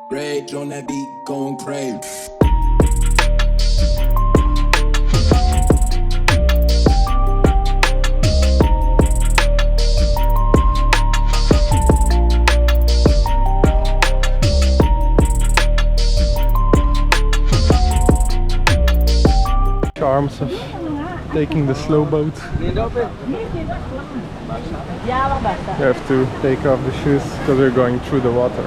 Rage on that beat, going crazy. Charms of taking the slow boat. You have to take off the shoes because we're going through the water.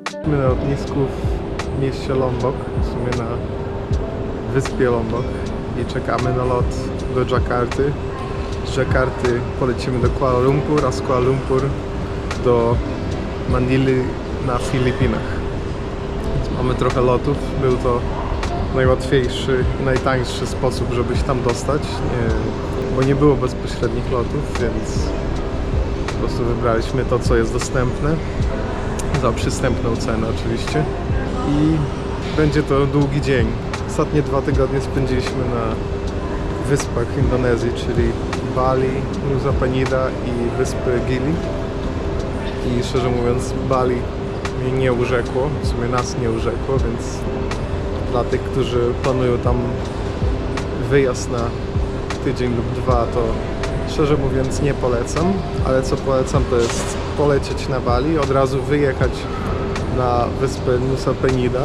Jesteśmy na lotnisku w mieście Lombok, w sumie na wyspie Lombok i czekamy na lot do Dżakarty. Z Dżakarty polecimy do Kuala Lumpur, a z Kuala Lumpur do Manili na Filipinach. Więc mamy trochę lotów, był to najłatwiejszy i najtańszy sposób, żeby się tam dostać, bo nie było bezpośrednich lotów, więc po prostu wybraliśmy to, co jest dostępne. Za przystępną cenę oczywiście i będzie to długi dzień. Ostatnie 2 tygodnie spędziliśmy na wyspach Indonezji, czyli Bali, Nusa Penida i wyspy Gili i szczerze mówiąc Bali mnie nie urzekło, w sumie nas nie urzekło, więc dla tych, którzy planują tam wyjazd na tydzień lub 2, to szczerze mówiąc nie polecam, ale co polecam, to jest polecieć na Bali, od razu wyjechać na wyspę Nusa Penida,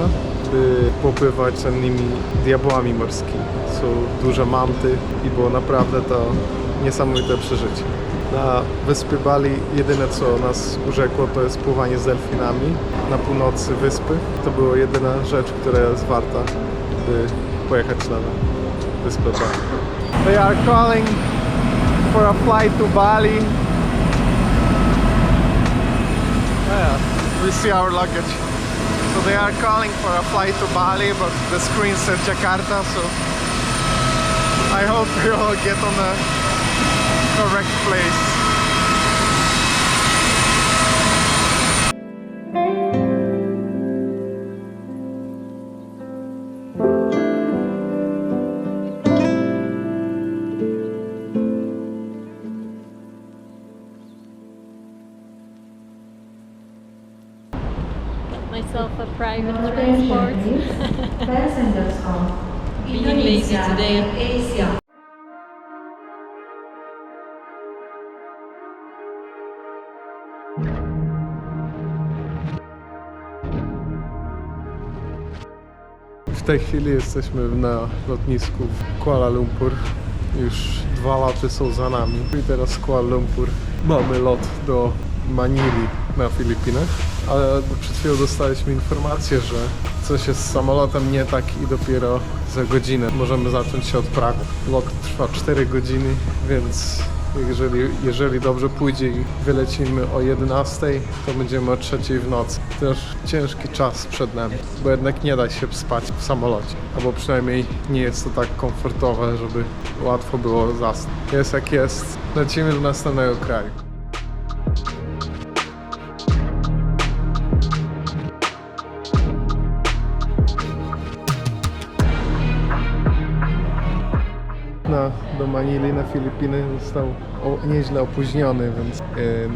by popływać cennymi diabłami morskimi. Są duże manty i było naprawdę to niesamowite przeżycie. Na wyspie Bali jedyne, co nas urzekło, to jest pływanie z delfinami na północy wyspy. To była jedyna rzecz, która jest warta, by pojechać na wyspę Bali. They are calling for a flight to Bali. Yeah, we see our luggage. So they are calling for a flight to Bali, but the screen said Jakarta, so I hope we all get on the correct place. Myself a private transport. Being lazy today. W tej chwili jesteśmy na lotnisku w Kuala Lumpur. Już 2 lata są za nami. I teraz z Kuala Lumpur mamy lot do Manili na Filipinach. Ale przed chwilą dostaliśmy informację, że coś jest z samolotem nie tak i dopiero za godzinę możemy zacząć się odprawy. Lot trwa 4 godziny, więc jeżeli dobrze pójdzie i wylecimy o 11, to będziemy o 3 w nocy. Też ciężki czas przed nami, bo jednak nie da się spać w samolocie. Albo przynajmniej nie jest to tak komfortowe, żeby łatwo było zasnąć. Jest jak jest, lecimy do następnego kraju. Do Manili na Filipiny został nieźle opóźniony, więc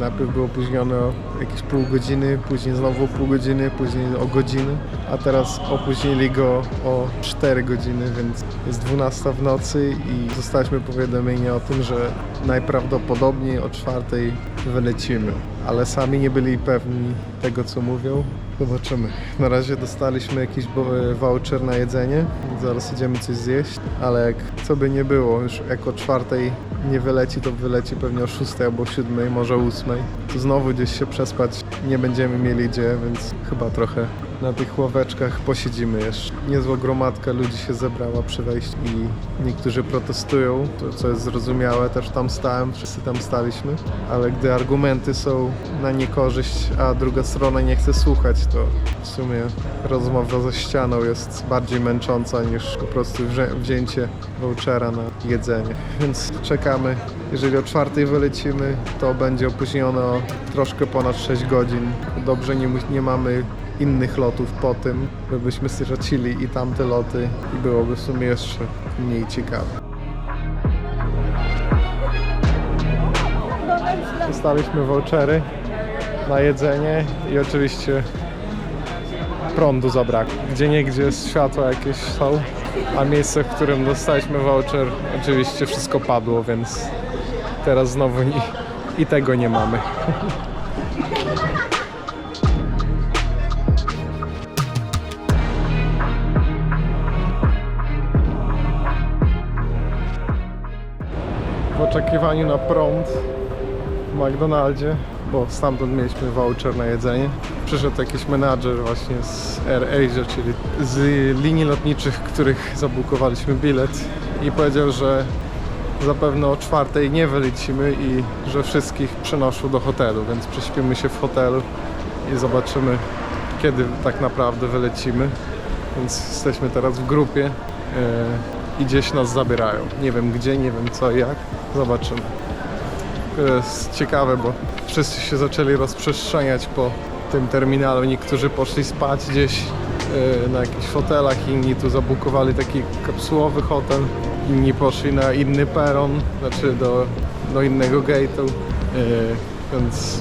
najpierw był opóźniony o jakieś pół godziny, później znowu pół godziny, później o godzinę, a teraz opóźnili go o 4 godziny, więc jest 12 w nocy i zostaliśmy powiadomieni o tym, że najprawdopodobniej o 4 wylecimy, ale sami nie byli pewni tego, co mówią. Zobaczymy. Na razie dostaliśmy jakiś voucher na jedzenie. Zaraz idziemy coś zjeść, ale jak co by nie było, już jak o 4 nie wyleci, to wyleci pewnie o 6 albo 7, może 8. To znowu gdzieś się przespać nie będziemy mieli gdzie, więc chyba trochę na tych ławeczkach posiedzimy jeszcze. Niezła gromadka ludzi się zebrała przy wejściu i niektórzy protestują, to co jest zrozumiałe, też tam stałem, wszyscy tam staliśmy, ale gdy argumenty są na niekorzyść, a druga strona nie chce słuchać, to w sumie rozmowa ze ścianą jest bardziej męcząca niż po prostu wzięcie vouchera na jedzenie. Więc czekamy. Jeżeli o 4:00 wylecimy, to będzie opóźnione o troszkę ponad 6 godzin. Dobrze nie mamy innych lotów po tym, żebyśmy stracili i tamte loty i byłoby w sumie jeszcze mniej ciekawe. Dostaliśmy vouchery na jedzenie i oczywiście prądu zabrakło. Gdzieniegdzie światła jakieś są, a miejsce, w którym dostaliśmy voucher, oczywiście wszystko padło, więc teraz znowu i tego nie mamy. W oczekiwaniu na prąd w McDonaldzie, bo stamtąd mieliśmy voucher na jedzenie, przyszedł jakiś menadżer właśnie z AirAsia, czyli z linii lotniczych, których zabukowaliśmy bilet, i powiedział, że zapewne o 4:00 nie wylecimy i że wszystkich przenoszą do hotelu, więc prześpimy się w hotelu i zobaczymy, kiedy tak naprawdę wylecimy. Więc jesteśmy teraz w grupie i gdzieś nas zabierają. Nie wiem gdzie, nie wiem co i jak. Zobaczymy. To jest ciekawe, bo wszyscy się zaczęli rozprzestrzeniać po tym terminalu. Niektórzy poszli spać gdzieś na jakichś hotelach, inni tu zabukowali taki kapsułowy hotel, inni poszli na inny peron, znaczy do innego gate'u, więc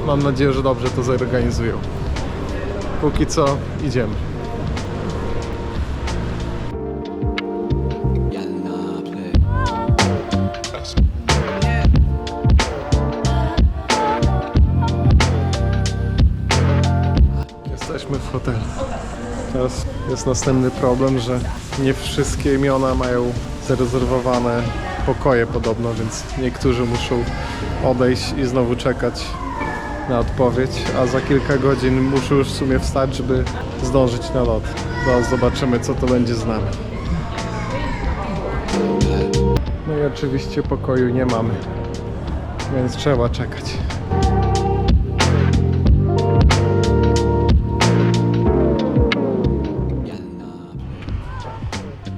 mam nadzieję, że dobrze to zorganizują. Póki co idziemy. Jesteśmy w hotelu. Teraz jest następny problem, że nie wszystkie imiona mają zarezerwowane pokoje podobno, więc niektórzy muszą odejść i znowu czekać na odpowiedź, a za kilka godzin muszą już w sumie wstać, żeby zdążyć na lot. Zaraz zobaczymy, co to będzie z nami. No i oczywiście pokoju nie mamy, więc trzeba czekać.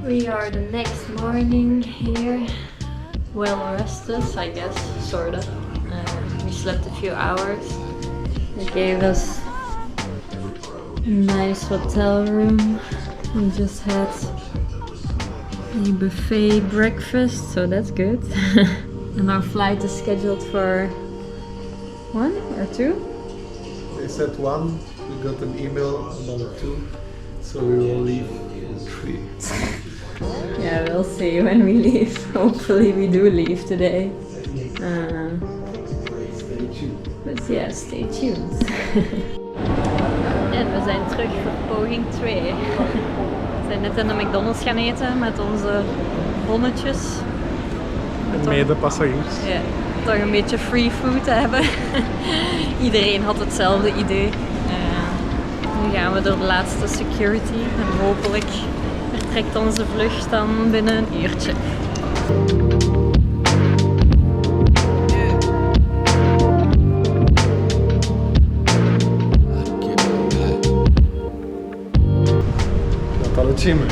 We are the next morning here. Well rested, I guess, sort of. We slept a few hours. They gave us a nice hotel room. We just had a buffet breakfast, so that's good. And our flight is scheduled for 1 or 2? They said 1, we got an email about 2, so we will leave at 3. Yeah, we'll see when we leave. Hopefully we do leave today. But yeah, stay tuned. En we zijn terug voor poging 2. We zijn net in de McDonald's gaan eten met onze bonnetjes. Medepassagiers. Ja, toch een beetje free food te hebben. Iedereen had hetzelfde idee. Nu gaan we door de laatste security en hopelijk vertrekt onze vlucht dan binnen een uurtje. No to lecimy.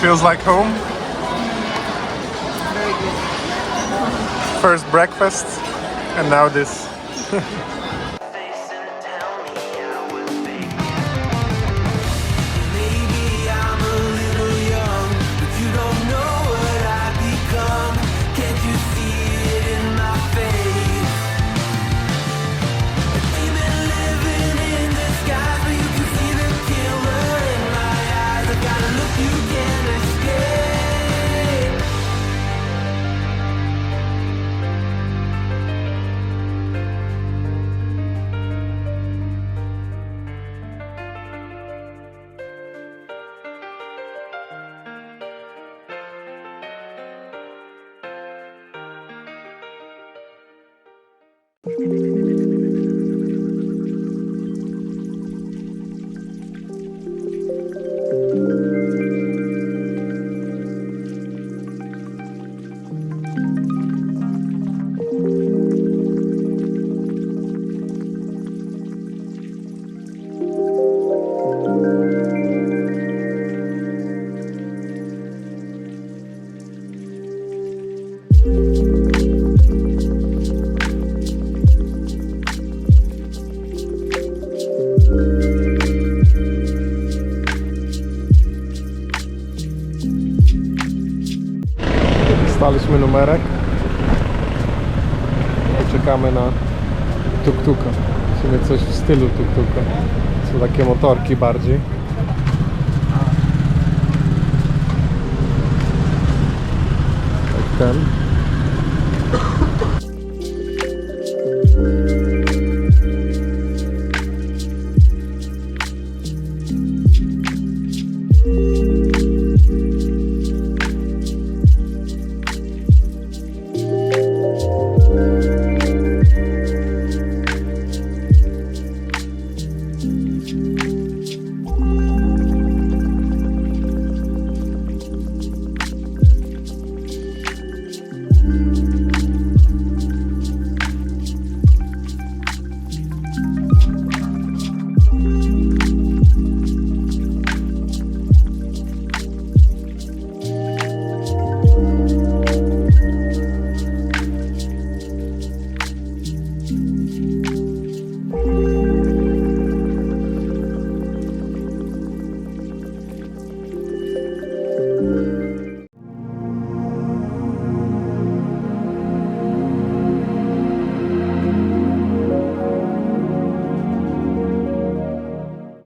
Feels like home. Very good. First breakfast and now this. Dostaliśmy numerek i czekamy na tuk-tuka. W sumie coś w stylu tuk-tuka. Są takie motorki bardziej. Jak ten.